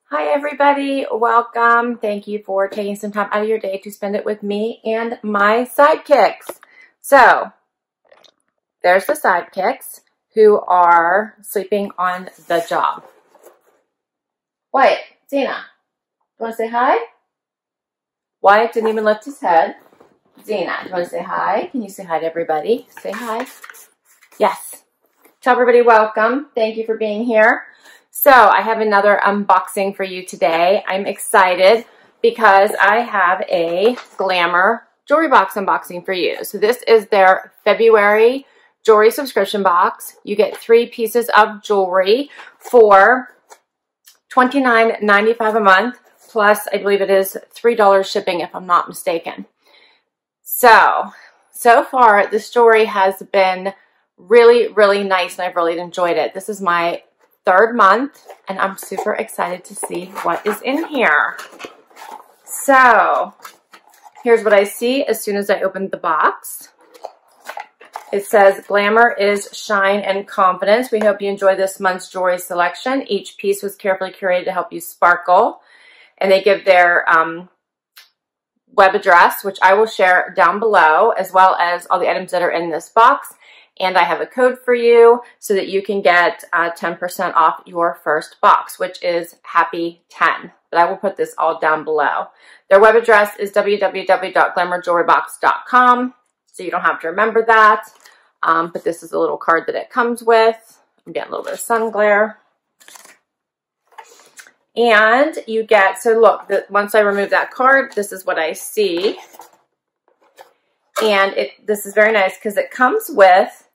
Hi everybody, welcome. Thank you for taking some time out of your day to spend it with me and my sidekicks. So, there's the sidekicks who are sleeping on the job. Wyatt, Zena, you want to say hi? Wyatt didn't even lift his head. Zena, you want to say hi? Can you say hi to everybody? Say hi. Yes. Tell everybody welcome. Thank you for being here. So I have another unboxing for you today. I'm excited because I have a Glamour Jewelry Box unboxing for you. So this is their February jewelry subscription box. You get 3 pieces of jewelry for $29.95 a month, plus I believe it is $3 shipping if I'm not mistaken. So far this jewelry has been really, really nice and I've really enjoyed it. This is my 3rd month and I'm super excited to see what is in here. So here's what I see as soon as I opened the box. It says, Glamour is shine and confidence. We hope you enjoy this month's jewelry selection. Each piece was carefully curated to help you sparkle. And they give their web address, which I will share down below, as well as all the items that are in this box. And I have a code for you so that you can get 10% off your first box, which is Happy10. But I will put this all down below. Their web address is www.glamourjewelrybox.com, so you don't have to remember that. But this is a little card that it comes with. I'm getting a little bit of sun glare. And you get, so look, once I remove that card, this is what I see. And this is very nice because it comes with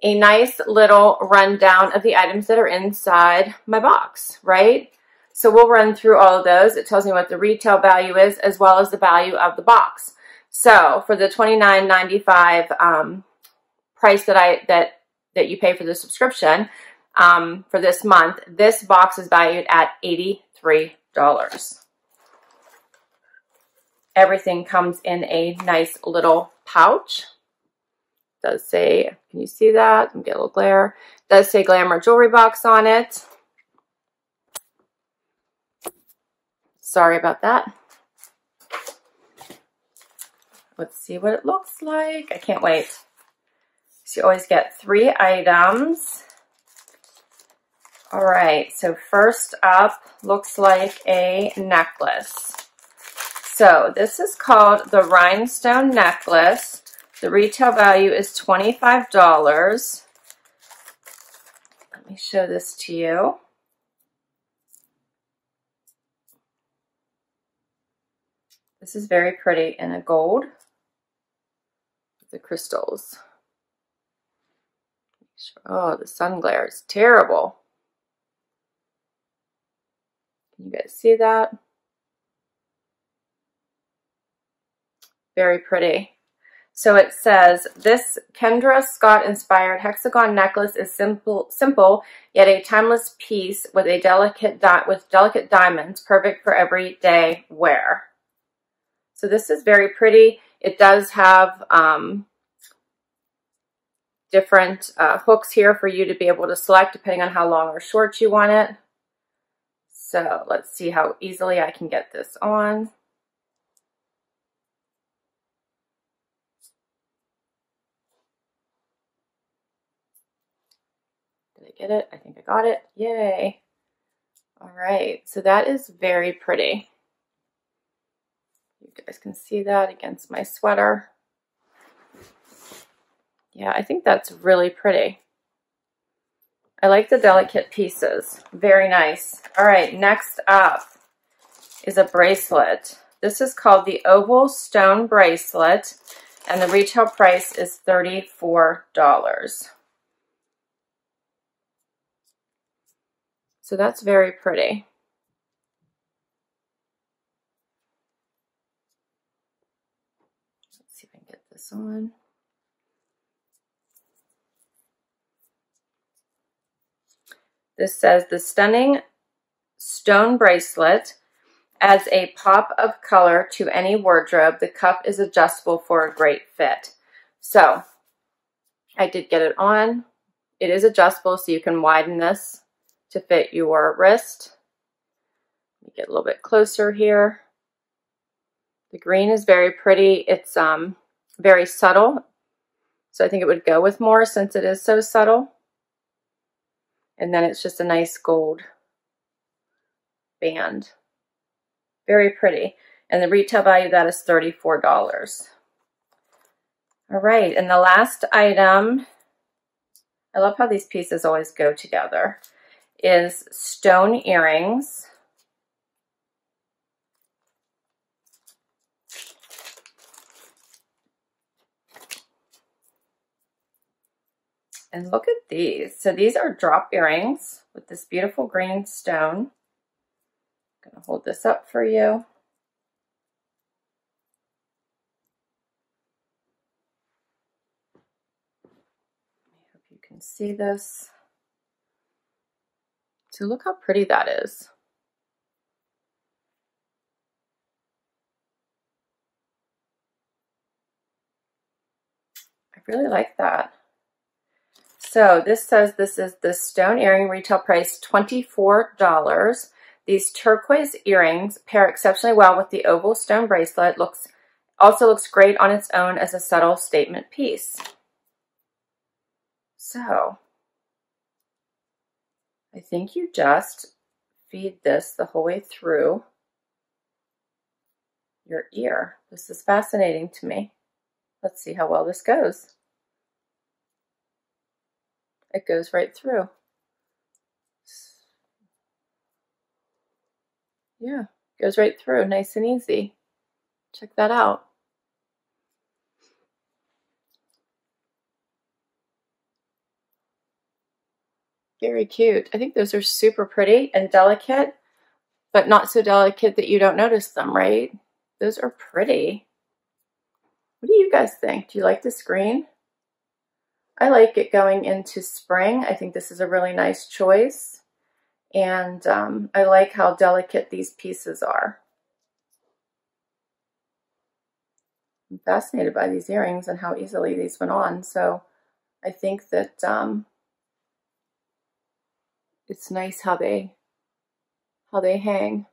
a nice little rundown of the items that are inside my box, right? So we'll run through all of those. It tells me what the retail value is as well as the value of the box. So for the $29.95 price that you pay for the subscription for this month, this box is valued at $83. Everything comes in a nice little pouch. It does say, can you see that? I'm getting a little glare. It does say Glamour Jewelry Box on it. Sorry about that. Let's see what it looks like. I can't wait. So you always get 3 items. All right, so first up looks like a necklace. So this is called the Rhinestone necklace. The retail value is $25. Let me show this to you. This is very pretty in a gold with the crystals. Oh, the sun glare is terrible. Can you guys see that? Very pretty. So it says, this Kendra Scott-inspired hexagon necklace is simple, yet a timeless piece with a delicate diamonds, perfect for everyday wear. So this is very pretty. It does have different hooks here for you to be able to select depending on how long or short you want it. So let's see how easily I can get this on. Did I get it? I think I got it. Yay. All right, so that is very pretty. You guys can see that against my sweater. Yeah, I think that's really pretty. I like the delicate pieces. Very nice. All right, next up is a bracelet. This is called the Oval Stone Bracelet, and the retail price is $34. So that's very pretty. Let's see if I can get this on. This says, the stunning stone bracelet adds a pop of color to any wardrobe. The cuff is adjustable for a great fit. So I did get it on. It is adjustable, so you can widen this to fit your wrist. Let me get a little bit closer here. The green is very pretty. It's very subtle, so I think it would go with more since it is so subtle. And then it's just a nice gold band. Very pretty. And the retail value of that is $34. All right, and the last item, I love how these pieces always go together, is stone earrings. And look at these. So these are drop earrings with this beautiful green stone. I'm gonna hold this up for you. I hope you can see this. So look how pretty that is. I really like that. So this says this is the stone earring, retail price $24. These turquoise earrings pair exceptionally well with the oval stone bracelet. Also looks great on its own as a subtle statement piece. So I think you just feed this the whole way through your ear. This is fascinating to me. Let's see how well this goes. It goes right through. Yeah, goes right through, nice and easy. Check that out. Very cute. I think those are super pretty and delicate, but not so delicate that you don't notice them, right? Those are pretty. What do you guys think? Do you like this green? I like it going into spring. I think this is a really nice choice. And I like how delicate these pieces are. I'm fascinated by these earrings and how easily these went on. So I think that it's nice how they hang.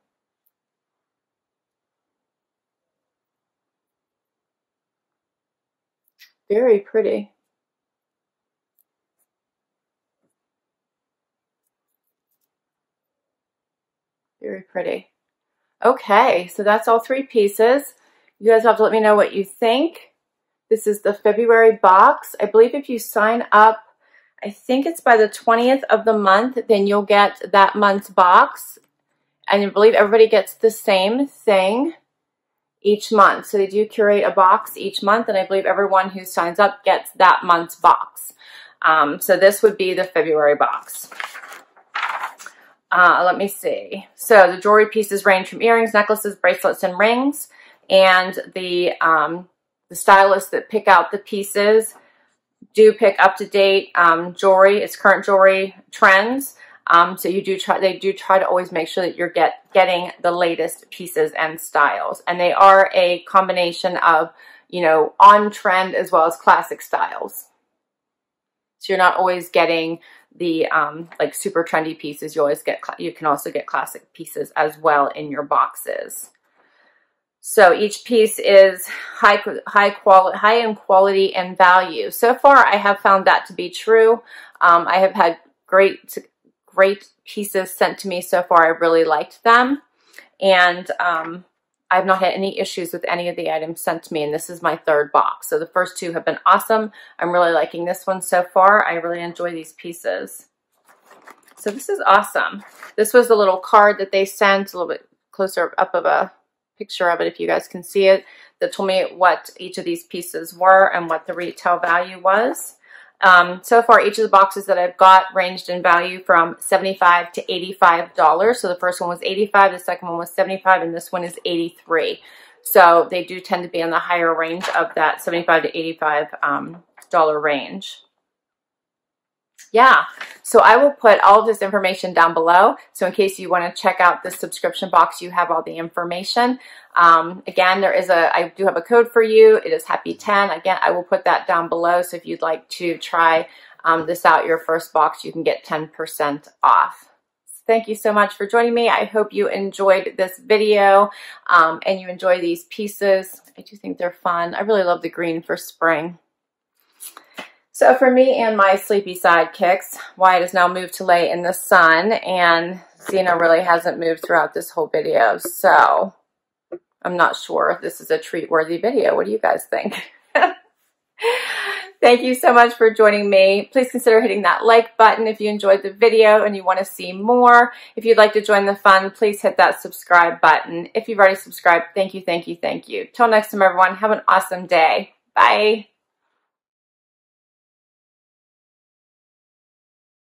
Very pretty. Very pretty. Okay, so that's all three pieces. You guys have to let me know what you think. This is the February box. I believe if you sign up, I think it's by the 20th of the month, then you'll get that month's box. And I believe everybody gets the same thing each month. So they do curate a box each month, and I believe everyone who signs up gets that month's box. So this would be the February box. Let me see. So the jewelry pieces range from earrings, necklaces, bracelets, and rings. And the stylists that pick out the pieces do pick up-to-date jewelry. It's current jewelry trends. So they do try to always make sure that you're getting the latest pieces and styles. And they are a combination of, you know, on trend as well as classic styles. So you're not always getting the like super trendy pieces. You can also get classic pieces as well in your boxes. So each piece is high in quality and value. So far, I have found that to be true. I have had great pieces sent to me so far. I really liked them, and I've not had any issues with any of the items sent to me, and this is my third box. So the first two have been awesome. I'm really liking this one so far. I really enjoy these pieces. So this is awesome. This was the little card that they sent, a little bit closer up of a picture of it if you guys can see it, that told me what each of these pieces were and what the retail value was. So far, each of the boxes that I've got ranged in value from $75 to $85. So the first one was $85, the second one was $75, and this one is $83. So they do tend to be in the higher range of that $75 to $85 range. Yeah, so I will put all of this information down below. So in case you want to check out the subscription box, you have all the information. Again, I do have a code for you. It is Happy10. Again, I will put that down below. So if you'd like to try this out, your first box, you can get 10% off. It's thank you so much for joining me. I hope you enjoyed this video and you enjoy these pieces. I do think they're fun. I really love the green for spring. So for me and my sleepy sidekicks, Wyatt has now moved to lay in the sun, and Xena really hasn't moved throughout this whole video. So I'm not sure if this is a treat-worthy video. What do you guys think? Thank you so much for joining me. Please consider hitting that like button if you enjoyed the video and you want to see more. If you'd like to join the fun, please hit that subscribe button. If you've already subscribed, thank you, thank you, thank you. Till next time, everyone, have an awesome day. Bye.